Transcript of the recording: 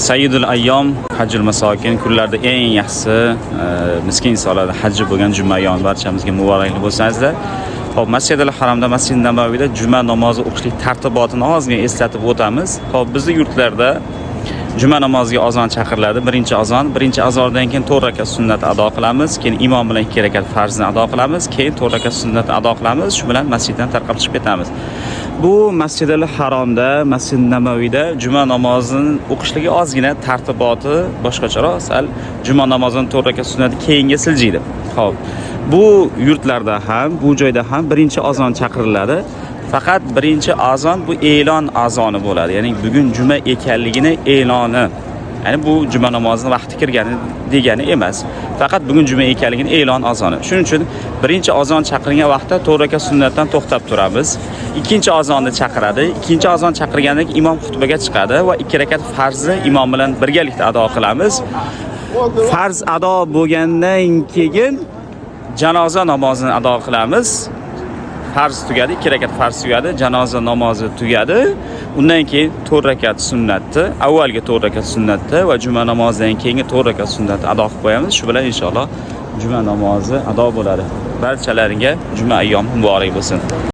Sayyidul ayyom hajjul masokin kunlarda eng yaxshisi miskin insonlarda hajji bo'lgan juma ayyom barchamizga muborakli bo'lsin azizlar. Xo'p, Masjidil Haromda, Masjid Nabaviyda juma namozi o'qishlik tartibotini ozgina eslatib o'tamiz. Xo'p, bizning yurtlarda juma namoziga azon chaqiriladi. Birinchi azondan keyin 4 rakat sunnat ado qilamiz, keyin imom bilan 2 rakat farzni ado qilamiz, keyin 4 rakat sunnat ado qilamiz. Shu bilan masjiddan tarqab chiqib ketamiz. Bu Masjidil Haromda, Masjid Nabaviyda juma namozini o'qishligi ozgina tartiboti boshqacharoq. Sal juma namozining 4 rakat sunnati keyinga siljiydi. Xo'p, bu yurtlarda ham, bu joyda ham birinchi azon chaqiriladi. Faqat birinchi azon bu e'lon azoni bo'ladi. Ya'ni bugun juma ekanligini e'loni. Ya'ni bu juma namozining vaqti kirgani degani emas. Faqat bugun juma ekanligini e'lon azoni. Shuning uchun birinchi azon chaqirilgan vaqtda 4 rakat sunnatdan to'xtab turamiz. Ikkinchi azonni chaqiradi. Ikkinchi azon chaqirganda imom xutbaga chiqadi va 2 rakat farzni imom bilan birgalikda ado qilamiz. Farz ado bo'lgandan keyin janoza namozini ado qilamiz. Farz tugadi, 2 rakat farz tugadi, janoza namozi tugadi. Undan keyin 4 rakat sunnatni, avvalgi 4 rakat sunnatni va juma namozidan keyingi 4 rakat sunnatni ado qilib qo'yamiz. Shu bilan inshaalloh juma namozi ado bo'ladi. Barchalaringga juma ayyomi muborak bo'lsin.